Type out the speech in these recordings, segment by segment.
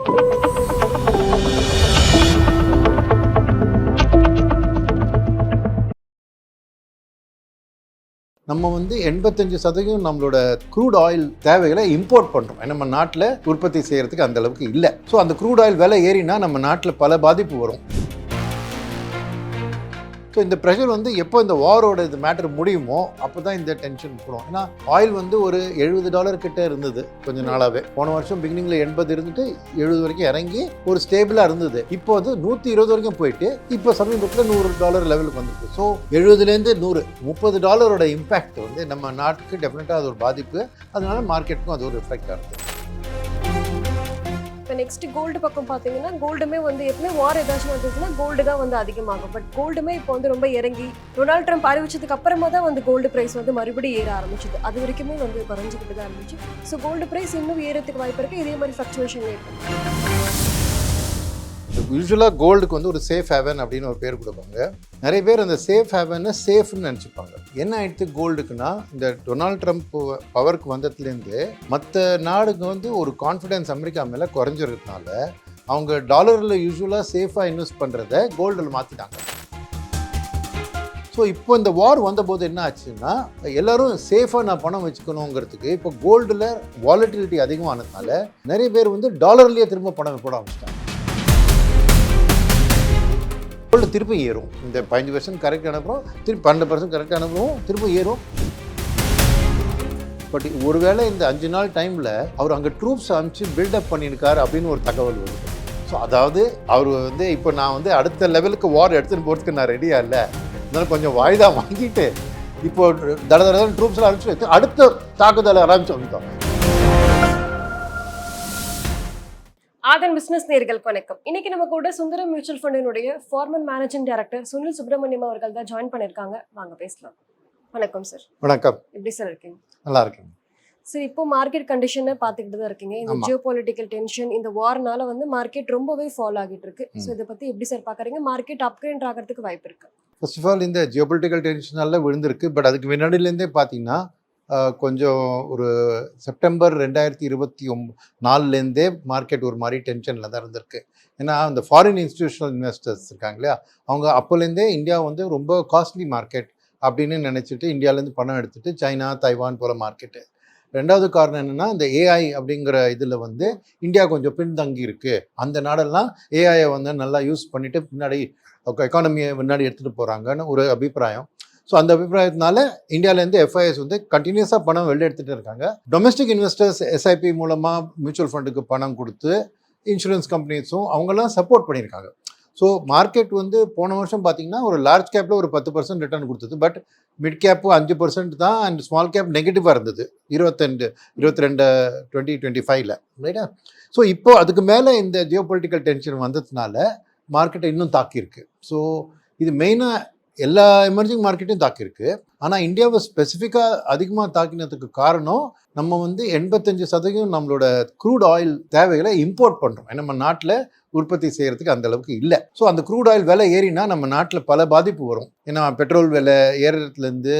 நம்ம வந்து 85% நம்மளோட க்ரூட் ஆயில் தேவைகளை இம்போர்ட் பண்ணுறோம். நம்ம நாட்டில் உற்பத்தி செய்கிறதுக்கு அந்த அளவுக்கு இல்லை. ஸோ அந்த க்ரூட் ஆயில் விலை ஏறினா நம்ம நாட்டில் பல பாதிப்பு வரும். ஸோ இந்த ப்ரெஷர் வந்து எப்போ இந்த வாரோட இது மேட்டர் முடியுமோ அப்போ தான் இந்த டென்ஷன் போடும். ஏன்னா ஆயில் வந்து ஒரு $70 கிட்ட இருந்தது கொஞ்ச நாளாகவே. போன வருஷம் பிகினிங்கில் 80 இருந்துட்டு 70 வரைக்கும் இறங்கி ஒரு ஸ்டேபிளாக இருந்தது. இப்போ அது 120 வரைக்கும் போயிட்டு இப்போ சமீபத்தில் $100 லெவலுக்கு வந்துருக்கு. ஸோ 70லேருந்து 100 $30 இம்பேக்ட் வந்து நம்ம நாட்டுக்கு டெஃபினட்டாக அது ஒரு பாதிப்பு. அதனால மார்க்கெட்டுக்கும் அது ஒரு எஃபெக்ட் ஆகுது. இப்போ நெக்ஸ்ட் கோல்டு பக்கம் பார்த்தீங்கன்னா கோல்டுமே வந்து எப்பவுமே வார் ஏதாச்சும் வந்துச்சுன்னா கோல்டு தான் வந்து அதிகமாகும். பட் கோல்டுமே இப்போ வந்து ரொம்ப இறங்கி டொனால்ட் ட்ரம்ப் அறிவிச்சதுக்கு அப்புறமா தான் வந்து கோல்டு பிரைஸ் வந்து மறுபடியும் ஏற ஆரம்பிச்சுது. அது வரைக்குமே வந்து குறைஞ்சிக்கிட்டு தான் இருந்துச்சு. ஸோ கோல்டு பிரைஸ் இன்னும் ஏறதுக்கு வாய்ப்பு இருக்குது. இதே மாதிரி ஃப்ளக்சுவேஷன் ஏற்படும். யூஸ்வலாக கோல்டுக்கு வந்து ஒரு சேஃப் ஹேவன் அப்படின்னு ஒரு பேர் கொடுப்பாங்க. நிறைய பேர் அந்த சேஃப் ஹேவனை சேஃப்னு நினச்சிப்பாங்க. என்ன ஆயிடுச்சு கோல்டுக்குன்னா, இந்த டொனால்ட் ட்ரம்ப் பவருக்கு வந்ததுலேருந்து மற்ற நாடுக்கு வந்து ஒரு கான்ஃபிடென்ஸ் அமெரிக்கா மேலே குறைஞ்சிருக்கனால அவங்க டாலரில் யூஸ்வலாக சேஃபாக இன்வெஸ்ட் பண்ணுறத கோல்டில் மாற்றிட்டாங்க. ஸோ இப்போ இந்த வார் வந்தபோது என்ன ஆச்சுன்னா, எல்லோரும் சேஃபாக நான் பணம் வச்சுக்கணுங்கிறதுக்கு இப்போ கோல்டில் வாலட்டிலிட்டி அதிகமானதுனால நிறைய பேர் வந்து டாலர்லேயே திரும்ப பணம் போட ஆரம்பிச்சிட்டாங்க. கோல்டு திருப்பி ஏறும். இந்த 15% கரெக்ட் அனுப்புகிறோம், திருப்பி 12% கரெக்ட் அனுப்புகிறோம், திரும்ப ஏறும். பட் ஒருவேளை இந்த 5 நாள் டைமில் அவர் அங்கே ட்ரூப்ஸ் அனுப்பிச்சு பில்டப் பண்ணியிருக்காரு அப்படின்னு ஒரு தகவல் வருது. ஸோ அதாவது அவர் வந்து இப்போ நான் வந்து அடுத்த லெவலுக்கு வார் எடுத்துகிட்டு போகிறதுக்கு நான் ரெடியாக இல்லை, அதனால கொஞ்சம் வாய்தா வாங்கிட்டு இப்போ தட ட்ரூப்ஸ்லாம் அனுப்பிச்சு அடுத்த தாக்குதலை ஆரம்பிச்சு வந்துட்டோம். ஆதன் பிசினஸ் நேயர்களுக்கு வணக்கம். இன்னைக்கு நம்ம கூட சுந்தரம் மியூச்சுவல் ஃபண்டினுடைய former managing director Sunil Subramaniam அவர்கள் தான் ஜாயின் பண்ணியிருக்காங்க. வாங்க பேசலாம். வணக்கம் சார். வணக்கம். எப்படி சார் இருக்கீங்க? நல்லா இருக்கேன் சார். இப்போ மார்க்கெட் கண்டிஷனை பார்த்துக்கிட்டு தான் இருக்கீங்க. இந்த ஜியோ பொலிட்டிக்கல் டென்ஷன், இந்த வார்னால வந்து மார்க்கெட் ரொம்பவே ஃபால் ஆகிட்டு இருக்கு. ஸோ இதை பற்றி எப்படி சார் பார்க்குறீங்க? மார்க்கெட் அப்கிரேட் ஆகிறதுக்கு வாய்ப்பு இருக்கு? ஃபர்ஸ்ட் ஆஃப் ஆல் இந்த ஜியோ பொலிட்டிக்கல் டென்ஷனால விழுந்திருக்கு. பட் அதுக்கு முன்னாடியிலேருந்தே பார்த்தீங்கன்னா கொஞ்சம் ஒரு செப்டம்பர் 2024 மார்க்கெட் ஒரு மாதிரி டென்ஷனில் தான் இருந்திருக்கு. ஏன்னா அந்த ஃபாரின் இன்ஸ்டிடியூஷனல் இன்வெஸ்டர்ஸ் இருக்காங்க இல்லையா, அவங்க அப்போலேருந்தே இந்தியா வந்து ரொம்ப காஸ்ட்லி மார்க்கெட் அப்படின்னு நினச்சிட்டு இந்தியாவிலேருந்து பணம் எடுத்துகிட்டு சைனா, தைவான் போகிற மார்க்கெட்டு. ரெண்டாவது காரணம் என்னென்னா, இந்த ஏஐ அப்படிங்கிற இதில் வந்து இந்தியா கொஞ்சம் பின்தங்கி இருக்குது. அந்த நாடெல்லாம் ஏஐயை வந்து நல்லா யூஸ் பண்ணிவிட்டு பின்னாடி எக்கானமியை முன்னாடி எடுத்துகிட்டு போகிறாங்கன்னு ஒரு அபிப்பிராயம். ஸோ அந்த அபிப்பிராயத்தினால இந்தியாவிலேருந்து எஃப்ஐஎஸ் வந்து கண்டினியூஸாக பணம் வெளில எடுத்துகிட்டு இருக்காங்க. டொமஸ்டிக் இன்வெஸ்டர்ஸ் எஸ்ஐபி மூலமாக மியூச்சுவல் ஃபண்டுக்கு பணம் கொடுத்து இன்சூரன்ஸ் கம்பெனிஸும் அவங்கெல்லாம் சப்போர்ட் பண்ணியிருக்காங்க. ஸோ மார்க்கெட் வந்து போன வருஷம் பார்த்திங்கன்னா ஒரு லார்ஜ் கேப்பில் ஒரு 10% ரிட்டர்ன் கொடுத்தது. பட் மிட் கேப்பு 5% தான், அண்ட் ஸ்மால் கேப் நெகட்டிவாக இருந்தது 2025 ரைட்டா. ஸோ இப்போ அதுக்கு மேலே இந்த ஜியோ பொலிட்டிக்கல் டென்ஷன் வந்ததுனால மார்க்கெட்டை இன்னும் தாக்கியிருக்கு. ஸோ இது மெயினாக எல்லா எமர்ஜிங் மார்க்கெட்டையும் தாக்கியிருக்கு. ஆனால் இந்தியாவை ஸ்பெசிஃபிக்காக அதிகமாக தாக்கினதுக்கு காரணம், நம்ம வந்து 85% நம்மளோட க்ரூட் ஆயில் தேவைகளை இம்போர்ட் பண்ணுறோம். நம்ம நாட்டில் உற்பத்தி செய்கிறதுக்கு அந்த அளவுக்கு இல்லை. ஸோ அந்த க்ரூட் ஆயில் விலை ஏறினா நம்ம நாட்டில் பல பாதிப்பு வரும். ஏன்னா பெட்ரோல் விலை ஏறுறதுலேருந்து,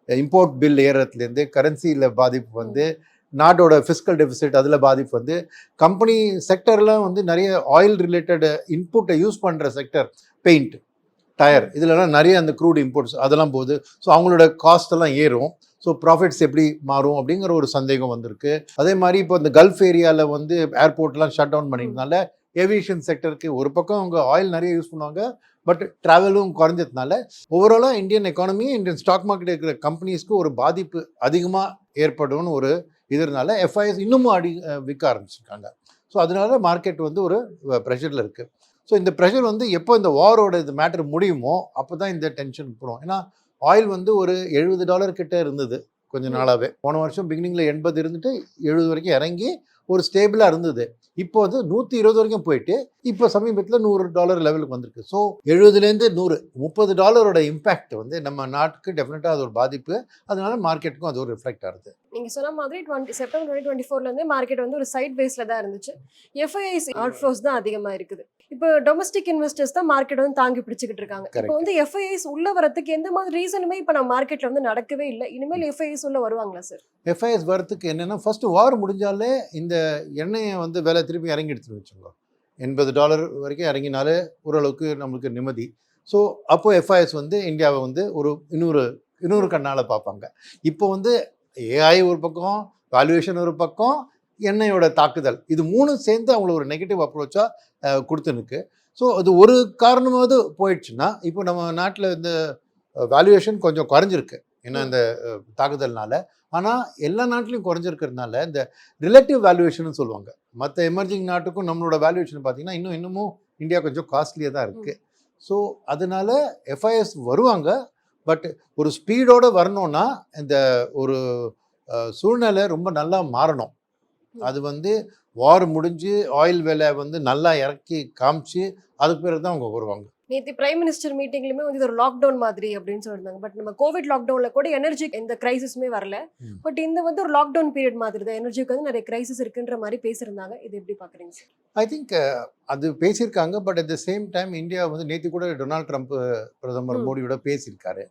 இம்போர்ட் பில் ஏறுறதுலேருந்து, கரன்சியில் பாதிப்பு வந்து, நாட்டோட ஃபிஸ்கல் டெபிசிட் அதில் பாதிப்பு வந்து, கம்பெனி செக்டர்லாம் வந்து நிறைய ஆயில் ரிலேட்டட் இன்புட்டை யூஸ் பண்ணுற செக்டர், பெயிண்ட், டயர், இதிலலாம் நிறைய அந்த க்ரூட் இம்போர்ட்ஸ் அதெல்லாம் போகுது. ஸோ அவங்களோட காஸ்ட் எல்லாம் ஏறும். ஸோ ப்ராஃபிட்ஸ் எப்படி மாறும் அப்படிங்கிற ஒரு சந்தேகம் வந்திருக்கு. அதே மாதிரி இப்போ இந்த கல்ஃப் ஏரியாவில் வந்து ஏர்போர்ட்லாம் ஷட் டவுன் பண்ணியிருந்தனால ஏவியேஷன் செக்டருக்கு ஒரு பக்கம் அவங்க ஆயில் நிறைய யூஸ் பண்ணுவாங்க, பட் ட்ராவலும் குறைஞ்சதுனால ஓவராலாக Indian economy, Indian stock market இருக்கிற கம்பெனிஸ்க்கு ஒரு பாதிப்பு அதிகமாக ஏற்படும்னு ஒரு இதனால எஃப்ஐஎஸ் இன்னமும் விற்க ஆரம்பிச்சிருக்காங்க. ஸோ அதனால மார்க்கெட் வந்து ஒரு ப்ரெஷரில் இருக்குது. ஸோ இந்த ப்ரெஷர் வந்து எப்போ இந்த வாரோட இது மேட்டர் முடியுமோ அப்போ தான் இந்த டென்ஷன் போடும். ஏன்னா ஆயில் வந்து ஒரு $70 கிட்ட இருந்தது கொஞ்ச நாளாகவே. போன வருஷம் பிகினிங்கில் 80 இருந்துட்டு 70 வரைக்கும் இறங்கி ஒரு ஸ்டேபிளாக இருந்தது. இப்போ வந்து 120 வரைக்கும் போயிட்டு இப்போ சமீபத்தில் $100 லெவலுக்கு வந்திருக்கு. ஸோ 70லேருந்து 100 $30 இம்பேக்ட் வந்து நம்ம நாட்டுக்கு டெஃபினட்டாக அது ஒரு பாதிப்பு. அதனால மார்க்கெட்டுக்கும் அது ஒரு ரிஃப்ளெக்ட் ஆகுது. நீங்க சொன்ன மாதிரி செப்டம்பர் 2024 இருந்தே மார்க்கெட் வந்து ஒரு சைட் பேஸ்ல தான் இருந்துச்சு. எஃப்ஐஐஸ் அவுட்ஃப்ளோஸ் தான் அதிகமா இருக்குது. இப்போ டொமஸ்டிக் இன்வெஸ்டர்ஸ் தான் மார்க்கெட் வந்து தாங்கி பிடிச்சிக்கிட்டு இருக்காங்க. இப்போ கரெக்ட். வந்து எஃப்ஐஐஸ் உள்ள வரதுக்கு எந்த மாதிரி ரீசனுமே இப்போ நம்ம மார்க்கெட்ல வந்து நடக்கவே இல்லை. இனிமேல் எஃப்ஐஐஸ் உள்ள வருவாங்களா சார்? எஃப்ஐஎஸ் வரத்துக்கு என்னென்னா ஃபர்ஸ்ட் வார் முடிஞ்சாலே இந்த எண்ணெயை வந்து விலை திருப்பி இறங்கிடுச்சுன்னு வச்சுக்கோங்க. $80 வரைக்கும் இறங்கினாலே ஓரளவுக்கு நம்மளுக்கு நிம்மதி. ஸோ அப்போ எஃப்ஐஎஸ் வந்து இந்தியாவை வந்து ஒரு இன்னொரு கண்ணால் பார்ப்பாங்க. இப்போ வந்து ஏஐ ஒரு பக்கம், வேல்யூவேஷன் ஒரு பக்கம், எண்ணெயோட தாக்குதல், இது மூணும் சேர்ந்து அவங்களுக்கு ஒரு நெகட்டிவ் அப்ரோச்சாக கொடுத்துருக்கு. ஸோ அது ஒரு காரணமாவது போயிடுச்சுன்னா இப்போ நம்ம நாட்டில் இந்த வேல்யூவேஷன் கொஞ்சம் குறைஞ்சிருக்கு ஏன்னா இந்த தாக்குதல்னால. ஆனால் எல்லா நாட்டிலையும் குறைஞ்சிருக்கிறதுனால இந்த ரிலேட்டிவ் வேல்யூவேஷன் சொல்லுவாங்க. மற்ற எமர்ஜிங் நாட்டுக்கும் நம்மளோட வேல்யூவேஷன் பார்த்தீங்கன்னா இன்னமும் இந்தியா கொஞ்சம் காஸ்ட்லியாக தான் இருக்குது. ஸோ அதனால எஃப்ஐஎஸ் வருவாங்க. பட் ஒரு ஸ்பீடோடு வரணும்னா இந்த ஒரு சூழ்நிலை ரொம்ப நல்லா மாறணும். அது வந்து வார் முடிஞ்சு ஆயில் விலை வந்து நல்லா இறக்கி காமிச்சு அதுக்கு பிறகு தான் அவங்க வருவாங்க. நேற்று பிரைம் மினிஸ்டர் மீட்டிங்லயுமே வந்து இது ஒரு லாக்டவுன் மாதிரி அப்படின்னு சொல்லியிருந்தாங்க. பட் நம்ம கோவிட் லாக்டவுன்ல கூட எனர்ஜி எந்த கிரைசிஸுமே வரல. பட் இந்த வந்து ஒரு லாக்டவுன் பீரியட் மாதிரி தான், எனர்ஜிக்கு வந்து நிறைய கிரைசிஸ் இருக்குன்ற மாதிரி பேசியிருந்தாங்க. இது எப்படி பாக்குறீங்க சார்? ஐ திங்க் அது பேசியிருக்காங்க. But at the same time India வந்து நேற்று கூட டொனால்ட் ட்ரம்ப் பிரதமர் மோடியோட பேசியிருக்காரு.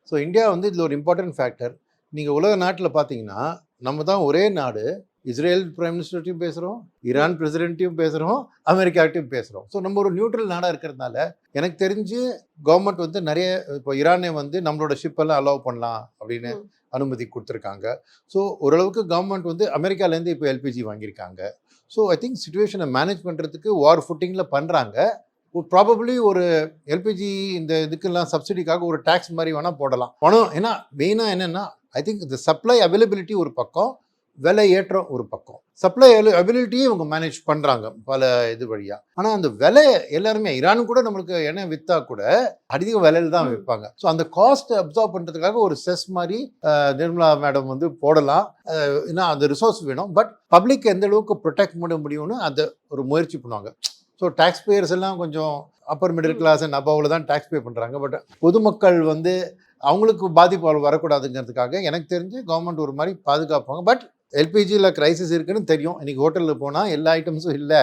ஸோ இந்தியா வந்து இதில் ஒரு இம்பார்ட்டன்ட் ஃபேக்டர். நீங்கள் உலக நாட்டில் பார்த்தீங்கன்னா நம்ம தான் ஒரே நாடு. இஸ்ரேல் பிரைம் மினிஸ்டர்ட்டையும் பேசுகிறோம், ஈரான் பிரசிடென்ட்டையும் பேசுகிறோம், அமெரிக்காட்டையும் பேசுகிறோம். ஸோ நம்ம ஒரு நியூட்ரல் நாடாக இருக்கிறதுனால எனக்கு தெரிஞ்சு கவர்மெண்ட் வந்து நிறைய இப்போ ஈரானை வந்து நம்மளோட ஷிப்பெல்லாம் அலோவ் பண்ணலாம் அப்படின்னு அனுமதி கொடுத்துருக்காங்க. ஸோ ஓரளவுக்கு கவர்மெண்ட் வந்து அமெரிக்காலேருந்து இப்போ எல்பிஜி வாங்கியிருக்காங்க. ஸோ ஐ திங்க் சிச்சுவேஷனை மேனேஜ் பண்ணுறதுக்கு வார் ஃபுட்டிங்கில் பண்ணுறாங்க. ப்ராபப்ளி ஒரு எல்பிஜி இந்த இதுக்கெல்லாம் சப்சிடிக்காக ஒரு டேக்ஸ் மாதிரி வேணால் போடலாம். பணம் ஏன்னா மெயினாக என்னென்னா ஐ திங்க் இந்த சப்ளை அவைலபிலிட்டி ஒரு பக்கம், விலை ஏற்றம் ஒரு பக்கம். சப்ளை அவைலபிலிட்டியே இவங்க மேனேஜ் பண்ணுறாங்க பல இது வழியாக. ஆனால் அந்த விலை எல்லாருமே ஈரான் கூட நம்மளுக்கு எண்ணெய் விற்றா கூட அதிக விலையில் தான் விற்பாங்க. ஸோ அந்த காஸ்ட்டை அப்சர்வ் பண்ணுறதுக்காக ஒரு செஸ் மாதிரி நிர்மலா மேடம் வந்து போடலாம். ஏன்னா அந்த ரிசோர்ஸ் வேணும். பட் பப்ளிக் எந்த அளவுக்கு ப்ரொடெக்ட் பண்ண முடியும்னு அதை ஒரு முயற்சி பண்ணுவாங்க. ஸோ டேக்ஸ் பேயர்ஸ் எல்லாம் கொஞ்சம் அப்பர் மிடில் கிளாஸ் அண்ட் அபவில் தான் டேக்ஸ் பே பண்ணுறாங்க. பட் பொதுமக்கள் வந்து அவங்களுக்கு பாதிப்பு வரக்கூடாதுங்கிறதுக்காக எனக்கு தெரிஞ்சு கவர்மெண்ட் ஒரு மாதிரி பாதுகாப்பாங்க. பட் எல்பிஜியில் கிரைசிஸ் இருக்குன்னு தெரியும். இன்றைக்கி ஹோட்டலில் போனால் எல்லா ஐட்டம்ஸும் இல்லை,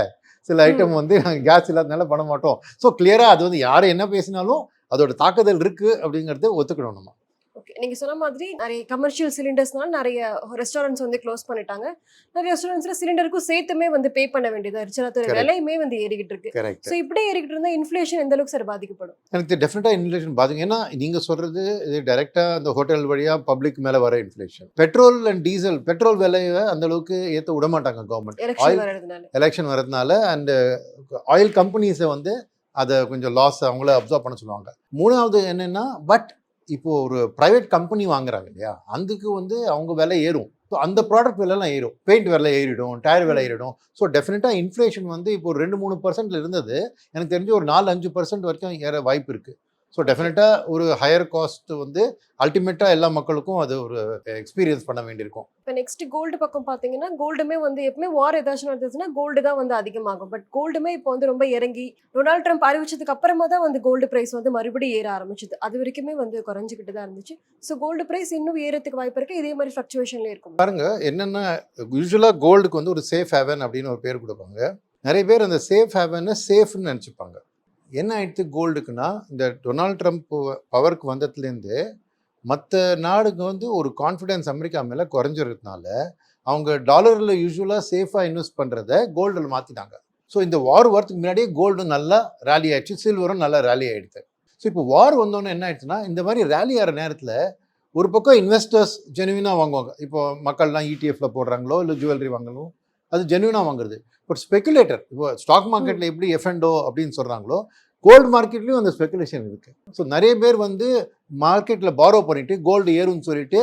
சில ஐட்டம் வந்து நாங்கள் கேஸ் இல்லாதனால பண்ண மாட்டோம். ஸோ கிளியராக அது வந்து யார் என்ன பேசினாலும் அதோட தாக்குதல் இருக்குது அப்படிங்கிறத ஒத்துக்கணும் நம்ம. ஓகே, நீங்கள் சொன்ன மாதிரி நிறைய கமர்ஷியல் சிலிண்டர்ஸ்னால நிறைய ரெஸ்டாரண்ட்ஸ் வந்து க்ளோஸ் பண்ணிட்டாங்க. நிறைய ரெஸ்டாரண்ட்ஸில் சிலிண்டருக்கும் சேர்த்துமே வந்து பே பண்ண வேண்டியதாக இருந்துச்சு. அதோட விலையுமே வந்து ஏறிக்கிட்டு இருக்கு. கரெக்ட். ஸோ இப்படியே ஏறிக்கிட்டு இருந்தால் இன்ஃப்ளேஷன் எந்த அளவுக்கு சார் பாதிக்கப்படும்? எனக்கு டெஃபினட்டாக இன்ஃப்ளேஷன் பாதிக்கும். ஏன்னா நீங்கள் சொல்கிறது இது டைரெக்டாக அந்த ஹோட்டல் வழியாக பப்ளிக் மேலே வர inflation. Petrol and diesel, petrol விலையை அந்த அளவுக்கு ஏற்ற விட மாட்டாங்க கவர்மெண்ட் எலெக்ஷன் வரதுனால. அண்ட் ஆயில் கம்பெனிஸை வந்து அதை கொஞ்சம் லாஸ் அவங்கள அப்சர்வ் பண்ண சொல்லுவாங்க. மூணாவது என்னென்னா பட் இப்போது ஒரு ப்ரைவேட் கம்பெனி வாங்குறாங்க இல்லையா, அதுக்கு வந்து அவங்க விலை ஏறும். ஸோ அந்த ப்ராடக்ட் விலைலாம் ஏறும், பெயிண்ட் விலை ஏறிடும், டயர் விலை ஏறிடும். ஸோ டெஃபினட்டாக இன்ஃப்ளேஷன் வந்து இப்போ ஒரு 2-3% இருந்தது, எனக்கு தெரிஞ்சு ஒரு 4-5% வரைக்கும் ஏற வாய்ப்பு இருக்குது. ஸோ டெஃபினட்டாக ஒரு ஹையர் காஸ்ட் வந்து அல்டிமேட்டாக எல்லா மக்களுக்கும் அது ஒரு எக்ஸ்பீரியன்ஸ் பண்ண வேண்டியிருக்கும். இப்போ நெக்ஸ்ட் கோல்டு பக்கம் பார்த்தீங்கன்னா கோல்டுமே வந்து எப்பவுமே வார் ஏதாச்சும் நடந்துச்சுன்னா கோல்டு தான் வந்து அதிகமாகும். பட் கோல்டுமே இப்போ வந்து ரொம்ப இறங்கி டொனால்ட் ட்ரம்ப் அறிவிச்சதுக்கு அப்புறமா தான் வந்து கோல்டு பிரைஸ் வந்து மறுபடியும் ஏற ஆரம்பிச்சது. அது வரைக்குமே வந்து குறைஞ்சிக்கிட்டு தான் இருந்துச்சு. ஸோ கோல்டு பிரைஸ் இன்னும் ஏறதுக்கு வாய்ப்பு இருக்குது. இதே மாதிரி ஃப்ளக்சுவேஷன்லேயே இருக்கும். பாருங்க என்னென்னா யூஸ்வலாக கோல்டுக்கு வந்து ஒரு சேஃப் ஹேவன் அப்படின்னு ஒரு பேர் கொடுப்பாங்க. நிறைய பேர் அந்த சேஃப் ஹேவனை சேஃப்னு நினச்சிப்பாங்க. என்ன ஆயிடுச்சு கோல்டுக்குன்னா, இந்த டொனால்ட் ட்ரம்ப் பவருக்கு வந்ததுலேருந்து மற்ற நாடுக்கு வந்து ஒரு கான்ஃபிடென்ஸ் அமெரிக்கா மேலே குறைஞ்சிருக்கிறதுனால அவங்க டாலரில் யூஸ்வலாக சேஃபாக இன்வெஸ்ட் பண்ணுறத கோல்டில் மாற்றிட்டாங்க. ஸோ இந்த வார் வரதுக்கு முன்னாடியே கோல்டு நல்லா ரேலி ஆயிடுச்சு, சில்வரும் நல்லா ரேலி ஆகிடுது. ஸோ இப்போ வார் வந்தோன்னே என்ன ஆயிடுச்சுன்னா, இந்த மாதிரி ரேலி ஆகிற நேரத்தில் ஒரு பக்கம் இன்வெஸ்டர்ஸ் ஜெனுவினாக வாங்குவாங்க. இப்போ மக்கள்லாம் இடிஎஃப்ல போடுறாங்களோ இல்லை ஜுவல்லரி வாங்கணும், அது ஜெனுவினாக வாங்குறது. பட் ஸ்பெகுலேட்டர் இப்போ ஸ்டாக் மார்க்கெட்டில் எப்படி எஃப்என்டோ அப்படின்னு சொல்கிறாங்களோ, கோல்டு மார்க்கெட்லேயும் அந்த ஸ்பெகுலேஷன் இருக்குது. ஸோ நிறைய பேர் வந்து மார்க்கெட்டில் பாரோ பண்ணிவிட்டு கோல்டு ஏறும்னு சொல்லிட்டு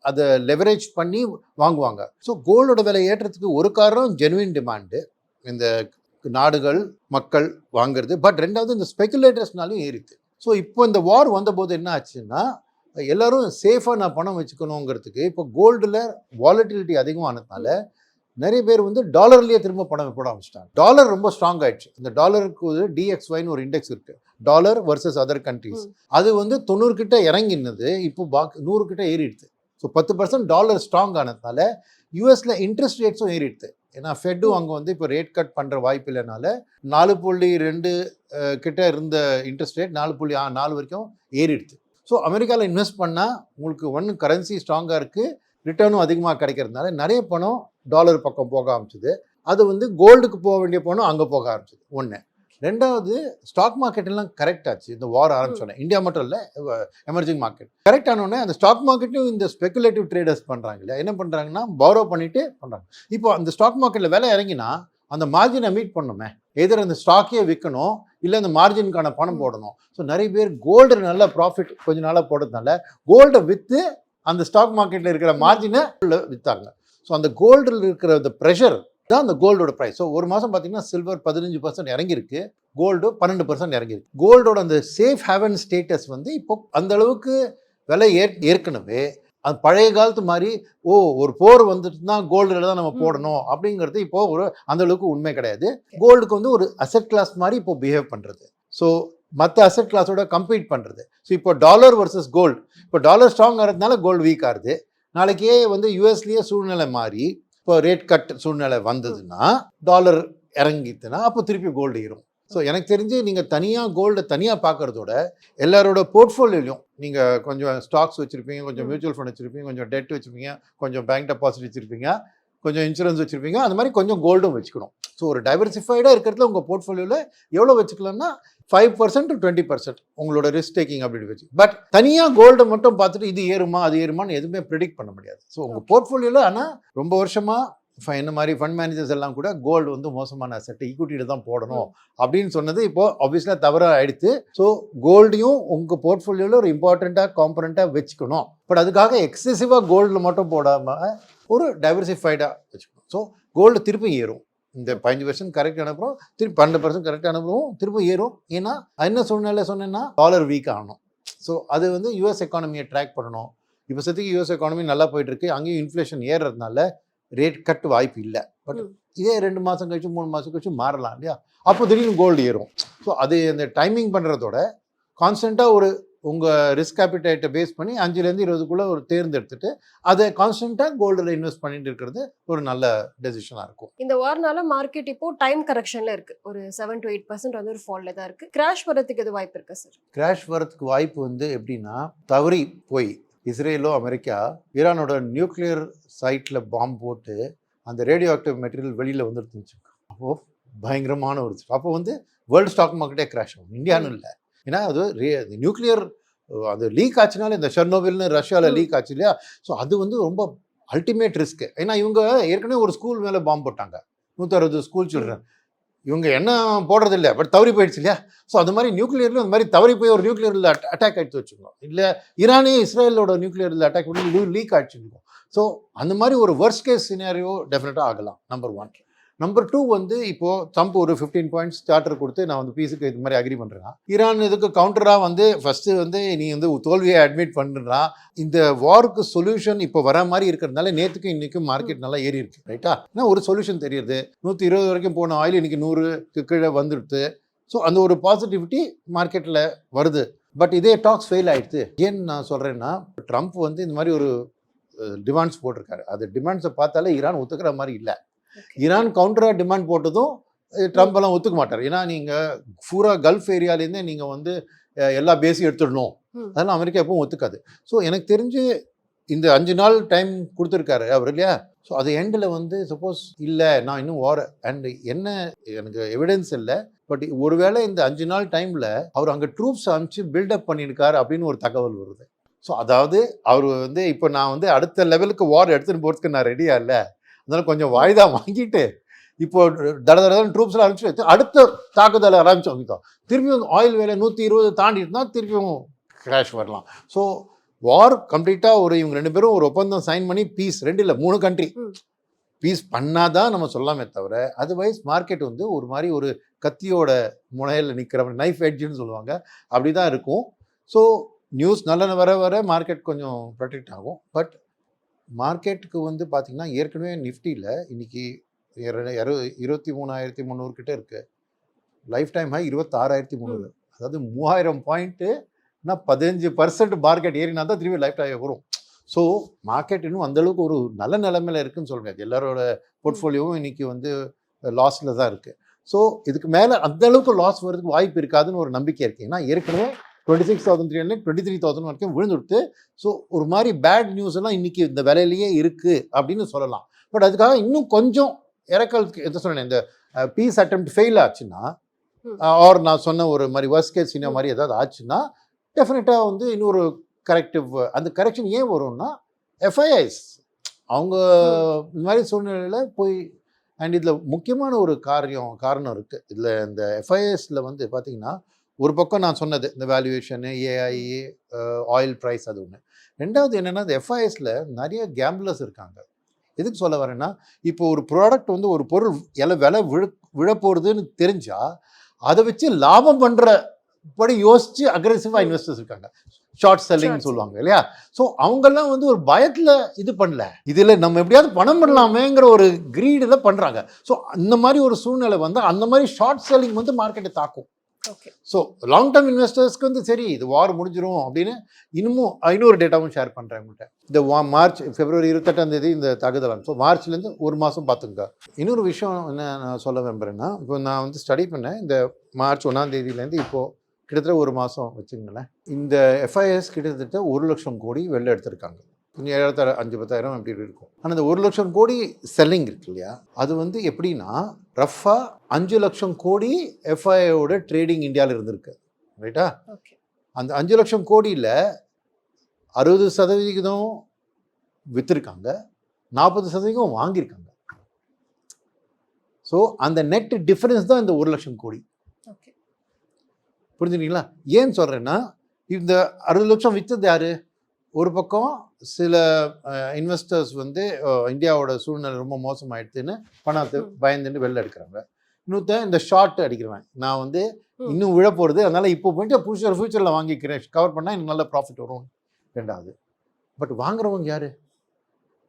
அதை லெவரேஜ் பண்ணி வாங்குவாங்க. ஸோ கோல்டோட விலை ஏற்றத்துக்கு ஒரு காரணம் ஜெனுவின் டிமாண்டு, இந்த நாடுகள் மக்கள் வாங்குறது. பட் ரெண்டாவது இந்த ஸ்பெகுலேட்டர்ஸ்னாலையும் ஏறிது. ஸோ இப்போ இந்த வார் வந்தபோது என்ன ஆச்சுன்னா, எல்லோரும் சேஃபாக நான் பணம் வச்சுக்கணுங்கிறதுக்கு இப்போ கோல்டில் வாலட்டிலிட்டி அதிகமானதுனால நிறைய பேர் வந்து டாலர்லேயே திரும்ப பணம் போட ஆரம்பிச்சிட்டாங்க. டாலர் ரொம்ப ஸ்ட்ராங் ஆயிடுச்சு. இந்த டாலருக்கு DXYன்னு ஒரு இண்டெக்ஸ் இருக்குது, டாலர் வர்சஸ் அதர் கண்ட்ரிஸ். அது வந்து 90 கிட்ட இறங்கினது இப்போ 100 கிட்ட ஏறிடுது. ஸோ ஸோ 10% டாலர் ஸ்ட்ராங் ஆனதுனால யூஎஸ்ல இன்ட்ரெஸ்ட் ரேட்ஸும் ஏறிடுது. ஏன்னா ஃபெட்டும் அங்கே வந்து இப்போ ரேட் கட் பண்ணுற வாய்ப்பு இல்லைனால 4.2 கிட்ட இருந்த இன்ட்ரெஸ்ட் ரேட் 4.4 வரைக்கும் ஏறிடுது. ஸோ அமெரிக்காவில் இன்வெஸ்ட் பண்ணால் உங்களுக்கு ஒன்று கரன்சி ஸ்ட்ராங்காக இருக்குது, ரிட்டர்னும் அதிகமாக கிடைக்கிறதுனால நிறைய பணம் டாலர் பக்கம் போக ஆரம்பிச்சுது. அது வந்து கோல்டுக்கு போக வேண்டிய பணம் அங்கே போக ஆரம்பிச்சுது. ஒன்று. ரெண்டாவது, ஸ்டாக் மார்க்கெட் எல்லாம் கரெக்ட் ஆச்சு இந்த வார் ஆரம்பிச்சோன்னே. இந்தியா மட்டும் இல்லை, எமர்ஜிங் மார்க்கெட் கரெக்ட் ஆனோடனே அந்த ஸ்டாக் மார்க்கெட்டும் இந்த ஸ்பெகுலேட்டிவ் ட்ரேடர்ஸ் பண்ணுறாங்க இல்லையா, என்ன பண்ணுறாங்கன்னா பாரோ பண்ணிட்டு பண்ணுறாங்க. இப்போ அந்த ஸ்டாக் மார்க்கெட்டில் விலை இறங்கினா அந்த மார்ஜினை மீட் பண்ணணுமே, எதிர அந்த ஸ்டாக்கே விற்கணும், இல்லை அந்த மார்ஜினுக்கான பணம் போடணும். ஸோ நிறைய பேர் கோல்டு நல்ல ப்ராஃபிட் கொஞ்ச நாளாக போடுறதுனால கோல்டை விற்று அந்த ஸ்டாக் மார்க்கெட்டில் இருக்கிற மார்ஜினை விற்றாங்க. ஸோ அந்த கோல்டில் இருக்கிற அந்த ப்ரெஷர் தான் அந்த கோல்டோட ப்ரைஸ். ஸோ ஒரு மாதம் பார்த்தீங்கன்னா சில்வர் 15% இறங்கியிருக்கு, கோல்டு 12% இறங்கியிருக்கு. கோல்டோட அந்த சேஃப் ஹேவன் ஸ்டேட்டஸ் வந்து இப்போ அந்த அளவுக்கு விலை ஏற்கனவே அது பழைய காலத்து மாதிரி ஒரு போர் வந்துட்டுனா கோல்டில் தான் நம்ம போடணும் அப்படிங்கிறது இப்போ ஒரு அந்த அளவுக்கு உண்மை கிடையாது. கோல்டுக்கு வந்து ஒரு அசெட் கிளாஸ் மாதிரி இப்போ பிஹேவ் பண்ணுறது. ஸோ மற்ற அசெட் கிளாஸோட கம்பீட் பண்ணுறது. ஸோ இப்போ டாலர் வர்சஸ் கோல்டு, இப்போ டாலர் ஸ்ட்ராங் ஆகிறதுனால கோல்டு வீக் ஆகுது. நாளைக்கே வந்து யூஎஸ்லேயே சூழ்நிலை மாறி இப்போ ரேட் கட் சூழ்நிலை வந்ததுன்னா டாலர் இறங்கிட்டுனா அப்போ திருப்பி கோல்டு ஏறும். ஸோ எனக்கு தெரிஞ்சு நீங்கள் தனியாக கோல்டை தனியாக பார்க்குறதோட எல்லாரோட போர்ட்ஃபோலியோலையும் நீங்கள் கொஞ்சம் ஸ்டாக்ஸ் வச்சுருப்பீங்க, கொஞ்சம் மியூச்சுவல் ஃபண்ட் வச்சுருப்பீங்க, கொஞ்சம் டெட் வச்சுருப்பீங்க, கொஞ்சம் பேங்க் டெபாசிட் வச்சுருப்பீங்க, கொஞ்சம் இன்சூரன்ஸ் வச்சுருப்பீங்க, அந்த மாதிரி கொஞ்சம் கோல்டும் வச்சுக்கணும். ஸோ ஒரு டைவர்சிஃபைடாக இருக்கிறதுல உங்கள் போர்ட்ஃபோலியோவில் எவ்வளோ வச்சுக்கலாம்னா 5% to 20% உங்களோட ரிஸ்க் டேக்கிங் அப்படி வச்சு. பட் தனியாக கோல்டை மட்டும் பார்த்துட்டு இது ஏறுமா அது ஏறுமான்னு எதுவுமே ப்ரிடிக்ட் பண்ண முடியாது. ஸோ உங்கள் போர்ட்ஃபோலியோவில் ஆனால் ரொம்ப வருஷமாக இந்த மாதிரி ஃபண்ட் மேனேஜர்ஸ் எல்லாம் கூட கோல்டு வந்து மோசமான அசெட், ஈக்விட்டியில் தான் போடணும் அப்படின்னு சொன்னது இப்போ ஆப்வியஸ்லாக தவறாக ஆயிடுத்து. ஸோ கோல்டையும் உங்கள் போர்ட்ஃபோலியோவில் ஒரு இம்பார்ட்டண்ட்டாக காம்பனண்ட்டாக வச்சுக்கணும். பட் அதுக்காக எக்ஸசிவாக கோல்டில் மட்டும் போடாமல் ஒரு டைவர்சிஃபைடாக வச்சுக்கணும். ஸோ கோல்டு திருப்பி ஏறும். இந்த 15% கரெக்ட் அனுப்புகிறோம், திருப்பி 12% கரெக்ட் அனுப்புகிறோம், திருப்பி ஏறும். ஏன்னா என்ன சூழ்நிலை சொன்னேன்னா டாலர் வீக் ஆகணும். ஸோ அது வந்து யூஎஸ் எக்கானமியை ட்ராக் பண்ணணும். இப்போ சத்திக்கு யூஎஸ் எக்கானமி நல்லா போயிட்டுருக்கு, அங்கேயும் இன்ஃப்ளேஷன் ஏறுறதுனால ரேட் கட் வாய்ப்பு இல்லை. பட் இதே 2 மாதம் கழிச்சு 3 மாதம் கழிச்சு மாறலாம் இல்லையா, அப்போ திடீர்னு கோல்டு ஏறும். ஸோ அது அந்த டைமிங் பண்ணுறதோட கான்ஸ்டண்ட்டாக ஒரு உங்கள் ரிஸ்க் கேபிட்டேட்டை பேஸ் பண்ணி 5லேருந்து 20க்குள்ளே ஒரு தேர்ந்தெடுத்துட்டு அதை கான்ஸ்டண்ட்டாக கோல்டில் இன்வெஸ்ட் பண்ணிட்டு இருக்கிறது ஒரு நல்ல டெசிஷனாக இருக்கும். இந்த வாரனால மார்க்கெட் இப்போ டைம் கரெக்ஷனில் இருக்குது, ஒரு 7 to 8% வந்து ஒரு ஃபாலில் தான் இருக்குது. கிராஷ் வரதுக்கு எது வாய்ப்பு இருக்கா சார்? கிராஷ் வரதுக்கு வாய்ப்பு வந்து எப்படின்னா, தவறி போய் இஸ்ரேலோ அமெரிக்கா ஈரானோட நியூக்ளியர் சைட்டில் பாம்பு போட்டு அந்த ரேடியோ ஆக்டிவ் மெட்டீரியல் வெளியில் வந்துருந்துச்சு. அப்போது பயங்கரமான ஒரு அப்போ வந்து வேர்ல்டு ஸ்டாக் மார்க்கெட்டே கிராஷ் ஆகும், இந்தியான்னு இல்லை. ஏன்னா அது நியூக்ளியர் அது லீக் ஆச்சுனால, இந்த ஷெர்னோபில்னு ரஷ்யாவில் லீக் ஆச்சு இல்லையா, ஸோ அது வந்து ரொம்ப அல்டிமேட் ரிஸ்க்கு. ஏன்னா இவங்க ஏற்கனவே ஒரு ஸ்கூல் மேலே பாம்பு போட்டாங்க, 160 ஸ்கூல் சில்ட்ரன். இவங்க என்ன போடுறது இல்லை, பட் தவறி போயிடுச்சு இல்லையா. ஸோ அது மாதிரி நியூக்ளியரில் அந்த மாதிரி தவறி போய் ஒரு நியூக்ளியரில் அட்டாக் ஆகிட்டு வச்சுக்கோங்க, இல்லை ஈரானே இஸ்ரேலோட நியூக்ளியரில் அட்டாக் பண்ணி லீக் ஆகிடுச்சுருக்கோம். ஸோ அந்த மாதிரி ஒரு வர்ஸ்ட் கேஸ் சினாரியோ டெஃபினட்டாக ஆகலாம். நம்பர் 1. நம்பர் 2 வந்து இப்போது ட்ரம்ப் ஒரு 15 பாயிண்ட்ஸ் சார்ட்டர் கொடுத்து நான் வந்து பீஸுக்கு இது மாதிரி அக்ரி பண்ணுறேன். ஈரான் இதுக்கு கவுண்டராக வந்து ஃபஸ்ட்டு வந்து நீ வந்து தோல்வியை அட்மிட் பண்ணுறான். இந்த வாருக்கு சொல்யூஷன் இப்போ வர மாதிரி இருக்கிறதுனால நேற்றுக்கும் இன்றைக்கும் மார்க்கெட் நல்லா ஏறி இருக்கு, ரைட்டா. ஏன்னா ஒரு சொல்யூஷன் தெரியுது. 120 வரைக்கும் போன ஆயில் இன்றைக்கி 100க்கு கீழே வந்துடுது. ஸோ அந்த ஒரு பாசிட்டிவிட்டி மார்க்கெட்டில் வருது. பட் இதே டாக்ஸ் ஃபெயில் ஆகிடுது. ஏன்னு நான் சொல்கிறேன்னா, ட்ரம்ப் வந்து இந்த மாதிரி ஒரு டிமாண்ட்ஸ் போட்டிருக்காரு. அது டிமாண்ட்ஸை பார்த்தாலே ஈரான் ஒத்துக்கிற மாதிரி இல்லை. ஈரான் கவுண்டராக டிமாண்ட் போட்டதும் ட்ரம்ப் எல்லாம் ஒத்துக்க மாட்டார். ஏன்னா நீங்கள் பூரா கல்ஃப் ஏரியாலேருந்தே நீங்கள் வந்து எல்லா பேஸையும் எடுத்துடணும், அதெல்லாம் அமெரிக்கா எப்பவும் ஒத்துக்காது. ஸோ எனக்கு தெரிஞ்சு இந்த 5 நாள் டைம் கொடுத்துருக்காரு அவர் இல்லையா. ஸோ அது எண்டில் வந்து சப்போஸ் இல்லை நான் இன்னும் அண்ட் என்ன எனக்கு எவிடன்ஸ் இல்லை, பட் ஒருவேளை இந்த 5 நாள் டைமில் அவர் அங்கே ட்ரூப்ஸ் அனுப்பிச்சு பில்டப் பண்ணியிருக்காரு அப்படின்னு ஒரு தகவல் வருது. ஸோ அதாவது அவர் வந்து இப்போ நான் வந்து அடுத்த லெவலுக்கு வார் எடுத்துகிட்டு போகிறதுக்கு நான் ரெடியாக இல்லை, அதனால் கொஞ்சம் வாய்தா வாங்கிட்டு இப்போ தடதடன்னு ட்ரூப்ஸ்லாம் அனுப்பிச்சு அடுத்த தாக்குதலை ஆரம்பிச்சோம். திருப்பியும் ஆயில் வேலை 120 தாண்டிட்டுனா திருப்பியும் கிராஷ் வரலாம். ஸோ வார் கம்ப்ளீட்டாக இவங்க 2 பேரும் ஒரு ஒப்பந்தம் சைன் பண்ணி பீஸ் 2 இல்லை 3 கண்ட்ரி பீஸ் பண்ணாதான் நம்ம சொல்லாமே தவிர, அதர்வைஸ் மார்க்கெட் வந்து ஒரு மாதிரி ஒரு கத்தியோட முனையில் நிற்கிற நைஃப் எட்ஜுன்னு சொல்லுவாங்க, அப்படி தான் இருக்கும். ஸோ நியூஸ் நல்ல வர வர மார்க்கெட் கொஞ்சம் ப்ரொடெக்ட் ஆகும். பட் மார்க்கெட்டுக்கு வந்து பார்த்திங்கன்னா ஏற்கனவே நிஃப்டியில் இன்றைக்கி 23,300 கிட்டே இருக்குது. Life time high 26,300. அதாவது 3000 பாயிண்ட்டுனா 15% மார்க்கெட் ஏறினா தான் திரும்பி லைஃப் டைம் வரும். ஸோ மார்க்கெட் இன்னும் அந்தளவுக்கு ஒரு நல்ல நிலைமையில் இருக்குன்னு சொல்கிறேன். எல்லாரோட போர்ட்ஃபோலியோவும் இன்னைக்கு வந்து லாஸில் தான் இருக்குது. ஸோ இதுக்கு மேலே அந்தளவுக்கு லாஸ் வரதுக்கு வாய்ப்பு இருக்காதுன்னு ஒரு நம்பிக்கை இருக்குது. ஏன்னா ஏற்கனவே 26,300 23,000 வரைக்கும் விழுந்துடுத்து. ஸோ ஒரு மாதிரி பேட் நியூஸ் எல்லாம் இன்னைக்கு இந்த விலையிலேயே இருக்குது அப்படின்னு சொல்லலாம். பட் அதுக்காக இன்னும் கொஞ்சம் இறக்கலுக்கு எதை சொன்னேன், இந்த பீஸ் அட்டெம்ப்ட் ஃபெயில் ஆச்சுன்னா ஆர் நான் சொன்ன ஒரு மாதிரி வர்ஸ்ட் கேஸ் சினிமா மாதிரி ஏதாவது ஆச்சுன்னா டெஃபினட்டாக வந்து இன்னொரு கரெக்டிவ், அந்த கரெக்ஷன் ஏன் வரும்னா எஃப்ஐஐஸ் அவங்க இந்த மாதிரி சூழ்நிலையில் போய் அண்ட் இதில் முக்கியமான ஒரு காரணம் இருக்குது. இதில் இந்த எஃப்ஐஎஸில் வந்து பார்த்தீங்கன்னா ஒரு பக்கம் நான் சொன்னது இந்த வேல்யூவேஷனு, ஏஐ, ஆயில் ப்ரைஸ், அது ஒன்று. ரெண்டாவது என்னென்னா இந்த எஃப்ஐஎஸில் நிறைய கேம்பிளர்ஸ் இருக்காங்க. எதுக்கு சொல்ல வரேன்னா, இப்போ ஒரு ப்ராடக்ட் வந்து ஒரு பொருள் விலை விழப்போகிறதுன்னு தெரிஞ்சால் அதை வச்சு லாபம் பண்ணுறபடி யோசித்து அக்ரெசிவாக இன்வெஸ்டர்ஸ் இருக்காங்க. ஷார்ட் செல்லிங்னு சொல்லுவாங்க இல்லையா? ஸோ அவங்கெல்லாம் வந்து ஒரு பயத்தில் இது பண்ணல, இதில் நம்ம எப்படியாவது பணம் பண்ணலாமேங்கிற ஒரு கிரீடில் பண்ணுறாங்க. ஸோ அந்த மாதிரி ஒரு சூழ்நிலை வந்து அந்த மாதிரி ஷார்ட் செல்லிங் வந்து மார்க்கெட்டை தாக்கும். ஸோ லாங் டேர்ம் இன்வெஸ்டர்ஸ்க்கு வந்து சரி இது வார் முடிஞ்சிடும் அப்படின்னு இன்னமும் இன்னொரு டேட்டாவும் ஷேர் பண்ணுறேன் உங்கள்கிட்ட. இந்த மார்ச் February 28 இந்த தகவல். ஸோ மார்ச்லேருந்து ஒரு மாதம் பார்த்துங்க. இன்னொரு விஷயம் என்ன நான் சொல்ல விரும்புகிறேன்னா, இப்போ நான் வந்து ஸ்டடி பண்ணேன். இந்த மார்ச் 1 இப்போது கிட்டத்தட்ட ஒரு மாதம் வச்சுங்களேன், இந்த எஃப்ஐஎஸ் கிட்டத்தட்ட 1 லட்சம் கோடி வெளில எடுத்திருக்காங்க. கொஞ்சம் 7,500-10,000 அப்படி இருக்கும். ஆனால் இந்த 1 லட்சம் கோடி செல்லிங் இருக்கு இல்லையா, அது வந்து எப்படின்னா ரஃபாக 5 லட்சம் கோடி எஃப்ஐஐயோட ட்ரேடிங் இந்தியாவில் இருந்திருக்கு. ரைட்டா? அந்த 5 லட்சம் கோடியில் 60% விற்றுருக்காங்க, 40% வாங்கியிருக்காங்க. ஸோ அந்த நெட் டிஃபரன்ஸ் தான் இந்த 1 லட்சம் கோடி. புரிஞ்சுங்களா? ஏன்னு சொல்கிறேன்னா, இந்த 60 லட்சம் விற்றது யார்? ஒரு பக்கம் சில இன்வெஸ்டர்ஸ் வந்து இந்தியாவோட சூழ்நிலை ரொம்ப மோசமாயிடுதுன்னு பணத்தை பயந்துட்டு வெளில எடுக்கிறாங்க. இன்னொருத்தன் இந்த ஷார்ட் அடிக்கிறவன், நான் வந்து இன்னும் விழ போகிறது, அதனால் இப்போ போயிட்டு ஃபியூச்சரில் வாங்கிக்கிறேன், கவர் பண்ணால் எனக்கு நல்ல ப்ராஃபிட் வரும். ரெண்டாவது, பட் வாங்குறவங்க யார்?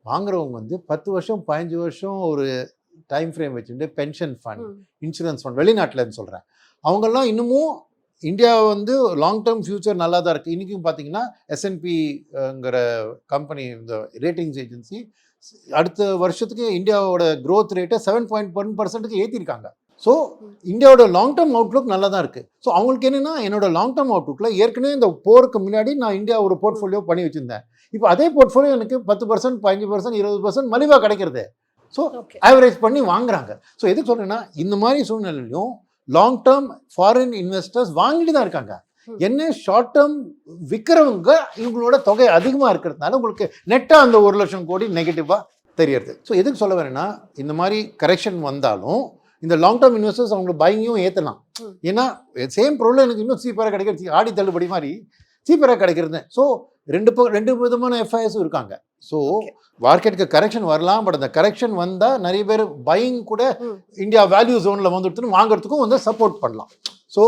வாங்குறவங்க வந்து 10 வருஷம் 15 வருஷம் ஒரு டைம் ஃப்ரேம் வச்சுட்டு பென்ஷன் ஃபண்ட், இன்சூரன்ஸ் ஃபண்ட், வெளிநாட்டில்னு சொல்கிறேன். அவங்கெல்லாம் இன்னமும் இந்தியா வந்து லாங் டேர்ம் ஃபியூச்சர் நல்லா தான் இருக்குது. இன்றைக்கும் பார்த்தீங்கன்னா S&Pங்கிற கம்பெனி, இந்த ரேட்டிங்ஸ் ஏஜென்சி, அடுத்த வருஷத்துக்கு இந்தியாவோட க்ரோத் ரேட்டை 7.1% ஏற்றிருக்காங்க. ஸோ இந்தியாவோட லாங் டேர்ம் அவுட்லுக் நல்லா தான் இருக்குது. ஸோ அவங்களுக்கு என்னென்னா, என்னோட லாங் டேர்ம் அவுட்லுக்கில் ஏற்கனவே இந்த போருக்கு முன்னாடி நான் இந்தியா ஒரு போர்ட்ஃபோலியோ பண்ணி வச்சுருந்தேன். இப்போ அதே போர்ட்ஃபோலியோ எனக்கு 10%, 15%, 20% மலிவாக கிடைக்கிறது. ஸோ ஆவரேஜ் பண்ணி வாங்குறாங்க. ஸோ எதுக்கு சொல்கிறேன்னா, இந்த மாதிரி சூழ்நிலையிலும் லாங் டேர்ம் ஃபாரின் இன்வெஸ்டர்ஸ் வாங்கிட்டு தான் இருக்காங்க. என்ன ஷார்ட் டேர்ம் விற்கிறவங்க இவங்களோட தொகை அதிகமாக இருக்கிறதுனால உங்களுக்கு நெட்டாக அந்த 1 லட்சம் கோடி நெகட்டிவாக தெரியறது. ஸோ எதுக்கு சொல்ல வரேன்னா, இந்த மாதிரி கரெக்ஷன் வந்தாலும் இந்த லாங் டேர்ம் இன்வெஸ்டர்ஸ் அவங்களுக்கு பையையும் ஏற்றலாம். ஏன்னா சேம் பொருள் எனக்கு இன்னும் சீப்பராக கிடைக்கிறது, ஆடி தள்ளுபடி மாதிரி சீப்பராக கிடைக்கிறது. ஸோ ரெண்டு விதமான எஃப்ஐஎஸும் இருக்காங்க. ஸோ மார்க்கெட்டுக்கு கரெக்ஷன் வரலாம், பட் அந்த கரெக்ஷன் வந்தால் நிறைய பேர் பையிங் கூட இந்தியா வேல்யூ ஜோனில் வந்துடுத்துன்னு வாங்குறதுக்கும் வந்து சப்போர்ட் பண்ணலாம். ஸோ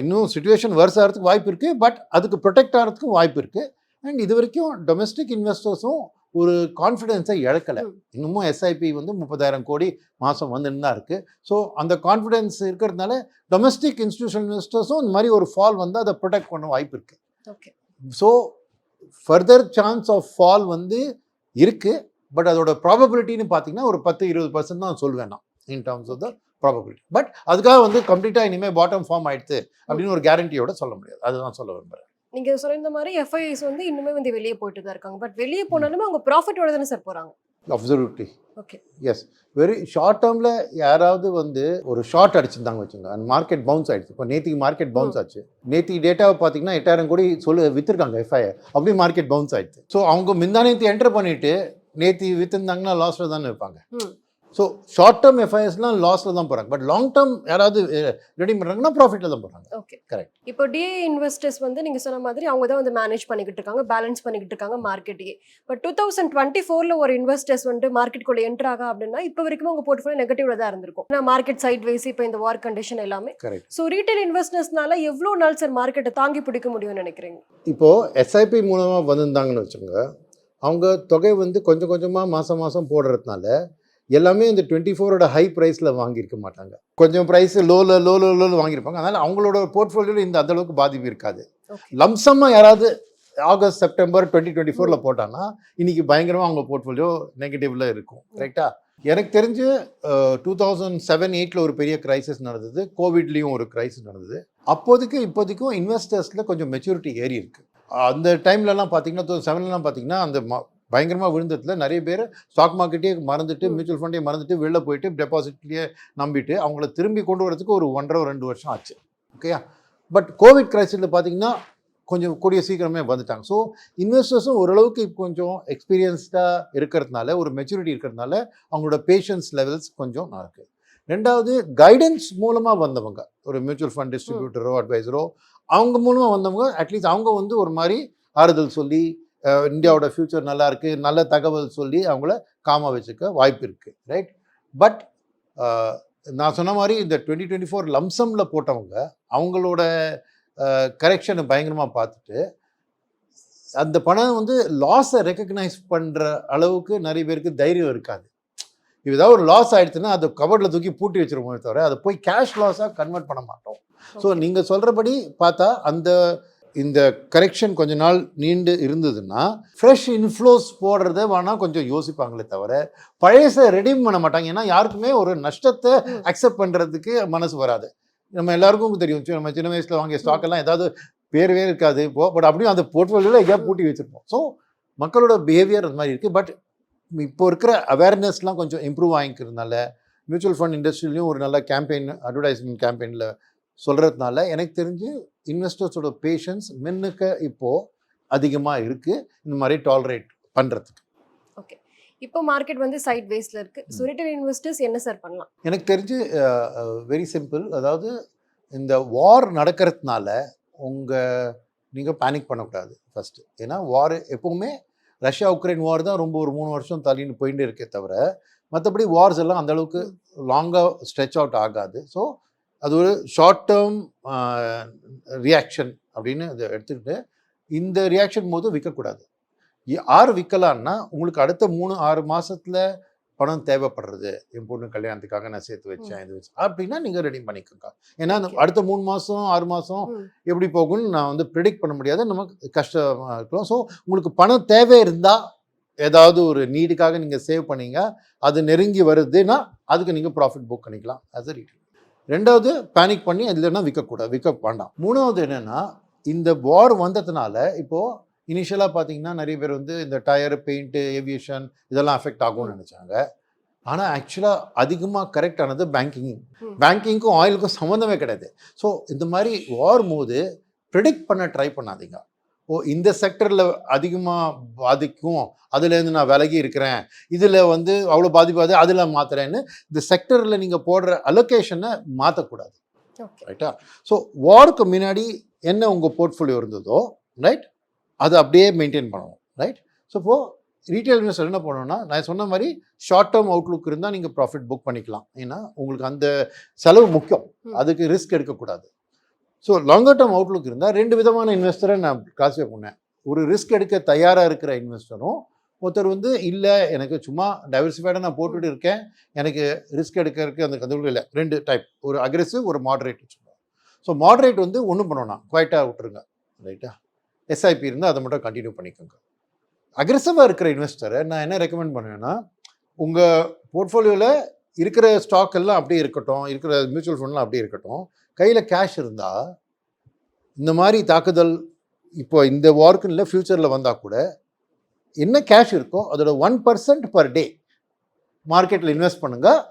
இன்னும் சிச்சுவேஷன் வர்ஸ் ஆகிறதுக்கு வாய்ப்பு இருக்குது, பட் அதுக்கு ப்ரொடெக்ட் ஆகிறதுக்கும் வாய்ப்பு இருக்குது. அண்ட் இது வரைக்கும் டொமெஸ்டிக் இன்வெஸ்டர்ஸும் ஒரு கான்ஃபிடென்ஸை இழக்கலை. இன்னமும் எஸ்ஐபி வந்து 30,000 கோடி மாதம் வந்துன்னு தான் இருக்குது. ஸோ அந்த கான்ஃபிடென்ஸ் இருக்கிறதுனால டொமெஸ்டிக் இன்ஸ்டிடியூஷனல் இன்வெஸ்டர்ஸும் இந்த மாதிரி ஒரு ஃபால் வந்து அதை ப்ரொடெக்ட் பண்ண வாய்ப்பு இருக்குது. So further chance of fall வந்து இருக்குது, பட் அதோட ப்ராபபிலிட்டின்னு பார்த்தீங்கன்னா ஒரு 10-20% தான் சொல்லுவேன் நான், in terms of the probability. But அதுக்காக வந்து கம்ப்ளீட்டாக இனிமேல் பாட்டம் ஃபார்ம் ஆயிடுது அப்படின்னு ஒரு கேரண்டியோட சொல்ல முடியாது. அதுதான் சொல்ல விரும்புகிறேன். நீங்க சொல்ற மாதிரி எஃப்ஐஐஸ் வந்து இன்னுமே வந்து வெளியே போயிட்டு தான் இருக்காங்க. பட் வெளியே போனாலுமே அவங்க ப்ராஃபிட்டோட தானே சார் போறாங்க. Absolutely. Okay. Yes, very short டேர்மில் யாராவது வந்து ஒரு ஷார்ட் அடிச்சிருந்தாங்க வச்சுங்க, அந்த மார்க்கெட் பவுன்ஸ் ஆயிடுச்சு. இப்போ நேற்றுக்கு மார்க்கெட் பவுன்ஸ் ஆச்சு. நேற்று டேட்டாவை பார்த்தீங்கன்னா 8,000 கோடி விற்றுருக்காங்க எஃப்ஐஐ, அப்படியே மார்க்கெட் பவுன்ஸ் ஆயிடுச்சு. ஸோ அவங்க முந்தானேத்து என்டர் பண்ணிட்டு நேற்று விற்றுருந்தாங்கன்னா லாஸில் தானே இருப்பாங்க. ஸோ ஷார்ட் டேர்ம் எஃப்ஐஎஸ்லாம் லாஸில் தான் போகிறாங்க, பட் லாங் டேர்ம் யாராவது ரெடி பண்ணுறாங்கன்னா ப்ராஃபிட்டில் தான் போகிறாங்க. Okay, correct. இப்போ டிஏ இன்வெஸ்டர்ஸ் வந்து நீங்கள் சொன்ன மாதிரி அவங்க தான் வந்து மேனேஜ் பண்ணிக்கிட்டு இருக்காங்க, பேலன்ஸ் பண்ணிக்கிட்டு இருக்காங்க மார்க்கெட்டையே. பட் 2024 ஒரு இன்வெஸ்டர்ஸ் வந்து மார்க்கெட்டுக்குள்ளே என்ட்ரு ஆக அப்படின்னா இப்போ வரைக்கும் உங்கள் போர்ட்ஃபோலியோ நெகட்டிவ்ல தான் இருந்திருக்கும். ஏன்னா மார்க்கெட் சைட் வைஸ் இப்போ இந்த வார் கண்டிஷன் எல்லாமே. கரெக்ட். ஸோ ரீட்டைல் இன்வெஸ்டர்ஸ்னால எவ்வளோ நாள் சார் மார்க்கெட்டை தாங்கி பிடிக்க முடியும்னு நினைக்கிறீங்க? இப்போது எஸ்ஐபி மூலமாக வந்திருந்தாங்கன்னு வச்சுக்கோங்க, அவங்க தொகை வந்து கொஞ்சம் கொஞ்சமாக மாதம் போடுறதுனால எல்லாமே இந்த 24ஓட ஹை ப்ரைஸில் வாங்கியிருக்க மாட்டாங்க. கொஞ்சம் ப்ரைஸ் லோவில் வாங்கியிருப்பாங்க. அதனால் அவங்களோட போர்ட்ஃபோலியோவில் இந்த அந்தளவுக்கு பாதிப்பு இருக்காது. லம்சமாக யாராவது ஆகஸ்ட் செப்டம்பர் 2024 போட்டான்னா இன்னைக்கு பயங்கரமாக அவங்க போர்ட்ஃபோலியோ நெகட்டிவ்ல இருக்கும். கரெக்டா? எனக்கு தெரிஞ்சு 2007-8 ஒரு பெரிய கிரைசிஸ் நடந்தது, கோவிட்லேயும் ஒரு கிரைசிஸ் நடந்தது. இப்போதைக்கும் இன்வெஸ்டர்ஸில் கொஞ்சம் மெச்சூரிட்டி ஏறி இருக்கு. அந்த டைம்லலாம் பார்த்தீங்கன்னா 2007 பார்த்தீங்கன்னா அந்த பயங்கரமாக விழுந்ததுல நிறைய பேர் ஸ்டாக் மார்க்கெட்டே மறந்துட்டு, மியூச்சுவல் ஃபண்டே மறந்துட்டு, வெளில போயிட்டு டெபாசிட்லேயே நம்பிட்டு அவங்கள திரும்பி கொண்டு வரதுக்கு ஒரு 1.5-2 வருஷம் ஆச்சு. ஓகேயா? பட் கோவிட் கிரைசிஸில் பார்த்தீங்கன்னா கொஞ்சம் கூடிய சீக்கிரமே வந்துட்டாங்க. ஸோ இன்வெஸ்டர்ஸும் ஓரளவுக்கு கொஞ்சம் எக்ஸ்பீரியன்ஸ்டாக இருக்கிறதுனால, ஒரு மெச்சூரிட்டி இருக்கிறதுனால அவங்களோட பேஷன்ஸ் லெவல்ஸ் கொஞ்சம் இருக்குது. ரெண்டாவது, கைடன்ஸ் மூலமாக வந்தவங்க, ஒரு மியூச்சுவல் ஃபண்ட் டிஸ்ட்ரிபியூட்டரோ அட்வைசரோ அவங்க மூலமாக வந்தவங்க அட்லீஸ்ட் அவங்க வந்து ஒரு மாதிரி ஆறுதல் சொல்லி இந்தியாவோட ஃப்யூச்சர் நல்லா இருக்குது, நல்ல தகவல் சொல்லி அவங்கள காமா வச்சுக்க வாய்ப்பு இருக்குது. ரைட்? பட் நான் சொன்ன மாதிரி இந்த 2024 லம்சமில் போட்டவங்க அவங்களோட கரெக்ஷனை பயங்கரமாக பார்த்துட்டு அந்த பணம் வந்து லாஸை ரெக்கக்னைஸ் பண்ணுற அளவுக்கு நிறைய பேருக்கு தைரியம் இருக்காது. இப்போ ஏதாவது ஒரு லாஸ் ஆகிடுச்சுன்னா அதை கவர்டில் தூக்கி பூட்டி வச்சிருவோமே தவிர அதை போய் கேஷ் லாஸாக கன்வெர்ட் பண்ண மாட்டோம். ஸோ நீங்கள் சொல்கிறபடி பார்த்தா இந்த கரெக்ஷன் கொஞ்ச நாள் நீண்டு இருந்ததுன்னா ஃப்ரெஷ் இன்ஃப்ளோஸ் போடுறத வேணால் கொஞ்சம் யோசிப்பாங்களே தவிர பழையசை ரெடீம் பண்ண மாட்டாங்க. ஏன்னா யாருக்குமே ஒரு நஷ்டத்தை அக்செப்ட் பண்ணுறதுக்கு மனசு வராது. நம்ம எல்லாருக்கும் தெரியும், நம்ம சின்ன வயசில் வாங்கிய ஸ்டாக் எல்லாம் ஏதாவது பேரவே இருக்காது இப்போ, பட் அப்படியும் அந்த போர்ட்ஃபோலியோவில் எங்கேயா பூட்டி வச்சுருப்போம். ஸோ மக்களோட பிஹேவியர் அந்த மாதிரி இருக்குது. பட் இப்போ இருக்கிற அவேர்னஸ்லாம் கொஞ்சம் இம்ப்ரூவ் ஆகிக்கிறதுனால மியூச்சுவல் ஃபண்ட் இண்டஸ்ட்ரியிலையும் ஒரு நல்ல கேம்பெயின், அட்வர்டைஸ்மெண்ட் கேம்பெயினில் சொல்கிறதுனால எனக்கு தெரிஞ்சு இன்வெஸ்டர்ஸோட பேஷன்ஸ் மின்னுக்கு இப்போது அதிகமாக இருக்குது இந்த மாதிரி டாலரேட் பண்ணுறதுக்கு. ஓகே, இப்போ மார்க்கெட் வந்து சைட் வேஸில் இருக்குது. ஸோ ரிட்டெயில் இன்வெஸ்டர்ஸ் என்ன சார் பண்ணலாம்? எனக்கு தெரிஞ்சு வெரி சிம்பிள். அதாவது இந்த வார் நடக்கிறதுனால நீங்கள் பேனிக் பண்ணக்கூடாது ஃபஸ்ட்டு. ஏன்னா வார் எப்போவுமே ரஷ்யா உக்ரைன் வார் தான் ரொம்ப ஒரு 3 வருஷம் தள்ளின்னு போயிட்டு இருக்கே தவிர மற்றபடி வார்ஸ் எல்லாம் அந்தளவுக்கு லாங்காக ஸ்ட்ரெச் அவுட் ஆகாது. ஸோ அது ஒரு ஷார்ட் டேர்ம் ரியாக்ஷன் அப்படின்னு இதை எடுத்துக்கிட்டு இந்த ரியாக்ஷன் போது விற்கக்கூடாது. யார் விற்கலான்னா உங்களுக்கு அடுத்த 3-6 மாதத்தில் பணம் தேவைப்படுறது, என் பொண்ணு கல்யாணத்துக்காக நான் சேர்த்து வச்சேன் இது வச்சு அப்படின்னா நீங்கள் ரெடி பண்ணிக்கோங்க. ஏன்னா அடுத்த 3 மாதம் 6 மாதம் எப்படி போகும்னு நான் வந்து ப்ரிடிக்ட் பண்ண முடியாது, நமக்கு கஷ்டமாக இருக்கலாம். ஸோ உங்களுக்கு பணம் தேவை இருந்தால் ஏதாவது ஒரு நீடுக்காக நீங்கள் சேவ் பண்ணீங்க, அது நெருங்கி வருதுன்னா அதுக்கு நீங்கள் ப்ராஃபிட் புக் பண்ணிக்கலாம் ஆஸ் அ ரீட்டெயில். ரெண்டாவது, பேனிக் பண்ணி அது இல்லைன்னா விற்க வேண்டாம். மூணாவது என்னென்னா, இந்த வார் வந்ததுனால இப்போது இனிஷியலாக பார்த்தீங்கன்னா நிறைய பேர் வந்து இந்த டயர், பெயிண்ட்டு, ஏவியேஷன் இதெல்லாம் அஃபெக்ட் ஆகும்னு நினச்சாங்க. ஆனால் ஆக்சுவலாக அதிகமாக கரெக்ட் ஆனது பேங்கிங்க்கும் ஆயிலுக்கும் சம்மந்தமே கிடையாது. ஸோ இந்த மாதிரி வார் போது ப்ரிடிக்ட் பண்ண ட்ரை பண்ணாதீங்க. இந்த செக்டரில் அதிகமாக பாதிக்கும், அதுலேருந்து நான் விலகி இருக்கிறேன், இதில் வந்து அவ்வளோ பாதிப்பாது அதில் மாற்றுறேன்னு இந்த செக்டரில் நீங்கள் போடுற அலோகேஷனை மாற்றக்கூடாது. ரைட்டா? ஸோ வார்க்கு முன்னாடி என்ன உங்கள் போர்ட்ஃபோலியோ இருந்ததோ ரைட் அதை அப்படியே மெயின்டைன் பண்ணணும். ரைட்? ஸோ இப்போது ரீட்டைல் இன்வெஸ்டர் என்ன பண்ணணும்னா நான் சொன்ன மாதிரி ஷார்ட் டேர்ம் அவுட்லுக் இருந்தால் நீங்கள் ப்ராஃபிட் புக் பண்ணிக்கலாம். ஏன்னா உங்களுக்கு அந்த செலவு முக்கியம், அதுக்கு ரிஸ்க் எடுக்கக்கூடாது. ஸோ லாங்கர் டேர்ம் அவுட்லுக் இருந்தால் 2 விதமான இன்வெஸ்டரை நான் கிளாஸிஃபை பண்ணேன். ஒரு ரிஸ்க் எடுக்க தயாராக இருக்கிற இன்வெஸ்டரும், ஒருத்தர் வந்து இல்லை எனக்கு சும்மா டைவர்சிஃபைடாக நான் போட்டுட்டு இருக்கேன், எனக்கு ரிஸ்க் எடுக்கிறதுக்கு அந்த கதவுகள் இல்லை. 2 டைப், ஒரு அக்ரெசிவ், ஒரு மாடரேட் வச்சுக்கோங்க. ஸோ மாடரேட் வந்து ஒன்றும் பண்ணணும், குவைட்டாக விட்டுருங்க. ரைட்டா? எஸ்ஐபி இருந்தால் அதை மட்டும் கண்டினியூ பண்ணிக்கோங்க. அக்ரெசிவாக இருக்கிற இன்வெஸ்டரை நான் என்ன ரெக்கமெண்ட் பண்ணுவேன்னா, உங்கள் போர்ட்ஃபோலியோவில் இருக்கிற ஸ்டாக் எல்லாம் அப்படியே இருக்கட்டும், இருக்கிற மியூச்சுவல் ஃபண்ட்லாம் அப்படியே இருக்கட்டும், கையில் கேஷ் இருந்தால் இந்த மாதிரி தாக்குதல் இப்போ இந்த வார்க்குன்னு இல்லை ஃப்யூச்சரில் வந்தால் கூட என்ன கேஷ் இருக்கோ அதோட 1% பர் டே மார்க்கெட்டில் இன்வெஸ்ட் பண்ணுங்கள்.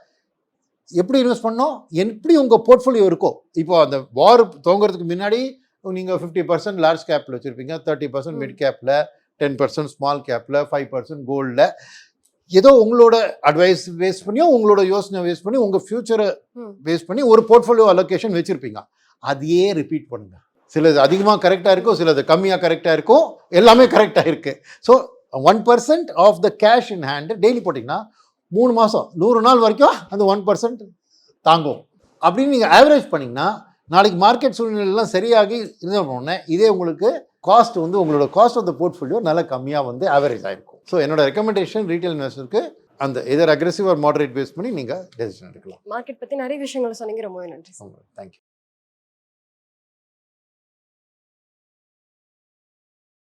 எப்படி இன்வெஸ்ட் பண்ணோம், எப்படி உங்கள் போர்ட்ஃபோலியோ இருக்கோ. இப்போ அந்த வார் துவங்கிறதுக்கு முன்னாடி நீங்கள் 50% லார்ஜ் கேப்பில் வச்சுருப்பீங்க, 30% மிட் கேப்பில், 10% ஸ்மால் கேப்பில், 5% கோல்டில். ஏதோ உங்களோட அட்வைஸ் பேஸ் பண்ணியோ உங்களோட யோசனை பேஸ் பண்ணி உங்கள் ஃப்யூச்சரை பேஸ் பண்ணி ஒரு போர்ட்ஃபோலியோ அலோகேஷன் வச்சுருப்பீங்க. அதையே ரிப்பீட் பண்ணுங்கள். சிலது அதிகமாக கரெக்டாக இருக்கும், சிலது கம்மியாக கரெக்டாக இருக்கும், எல்லாமே கரெக்டாக இருக்குது. So 1% of the cash in hand daily போட்டிங்கன்னா 3 மாதம் 100 நாள் வரைக்கும் அந்த 1% தாங்கும். அப்படின்னு நீங்கள் ஆவரேஜ் பண்ணிங்கன்னா நாளைக்கு மார்க்கெட் சூழ்நிலைலாம் சரியாகி இருந்தோடனே இதே உங்களுக்கு காஸ்ட் வந்து உங்களோட காஸ்ட் ஆஃப் த போர்ட்ஃபோலியோ நல்லா கம்மியாக வந்து ஆவரேஜ் ஆகிருக்கும். ஸோ என்னோட ரெக்கமெண்டேஷன் ரீட்டைல் இன்வெஸ்டருக்கு அந்த எதர் அக்ரெசிவ் ஆர் மாடரேட் பேஸ் பண்ணி நீங்கள் டெசிஷன் எடுக்கலாம். மார்க்கெட் பற்றி நிறைய விஷயங்கள் சொன்னீங்க, ரொம்ப நன்றி. தேங்க்யூ.